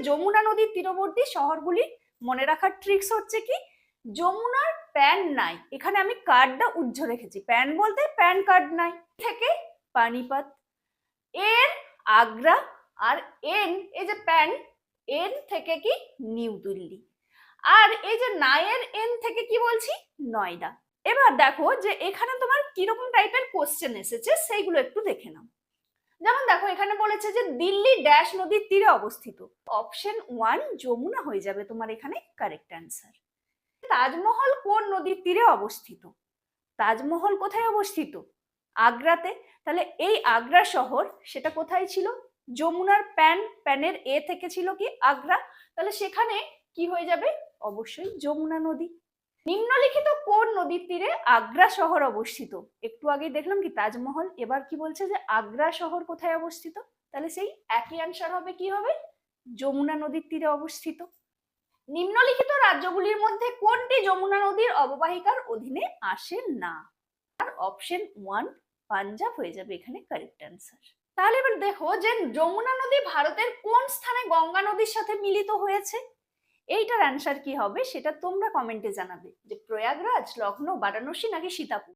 যমুনা নদীর তীরবর্তী শহরগুলি মনে রাখার ট্রিক্স হচ্ছে কি, যমুনার প্যান নাই, এখানে আমি কার্ডটা উজ্জ্ব রেখেছি, প্যান বলতে প্যান কার্ড নাই, থেকে পানিপত, এর আগ্রা, আর এন এই যে প্যান এন থেকে কি নিউ দিল্লি, আর এই যে নায়ের এন থেকে কি বলছি নয়ডা। এবার দেখো যে এখানে তোমার কিরকম টাইপের কোশ্চেন এসেছে সেইগুলো একটু দেখে নাও। যেমন দেখো এখানে বলেছে যে দিল্লি ড্যাশ নদীর তীরে অবস্থিত, অপশন 1 যমুনা হয়ে যাবে তোমার এখানে কারেক্ট অ্যান্সার। তাজমহল কোন নদীর তীরে অবস্থিত? তাজমহল কোথায় অবস্থিত? আগ্রাতে। তাহলে এই আগ্রা শহর সেটা কোথায় ছিল? যমুনার প্যানের এ থেকে ছিল কি আগ্রা, তাহলে সেখানে কি হয়ে যাবে? অবশ্যই যমুনা নদী। নিম্নলিখিত কোন নদীর তীরে আগ্রা শহর অবস্থিত? একটু আগে দেখলাম কি তাজমহল, এবার কি বলছে যে আগ্রা শহর কোথায় অবস্থিত, তাহলে সেই একই অ্যান্সার হবে, কি হবে? যমুনা নদীর তীরে অবস্থিত। নিম্নলিখিত রাজ্যগুলির মধ্যে কোনটি যমুনা নদীর অববাহিকার অধীনে আসে না? আর অপশন 1 পাঞ্জাব হয়ে যাবে এখানে কারেক্ট অ্যান্সার। তাহলে এবার দেখো যে যমুনা নদী ভারতের কোন স্থানে গঙ্গা নদীর সাথে মিলিত হয়েছে? এইটার অ্যান্সার কি হবে সেটা তোমরা কমেন্টে জানাবে, যে প্রয়াগরাজ, লখনৌ, বারাণসী নাকি সীতাপুর।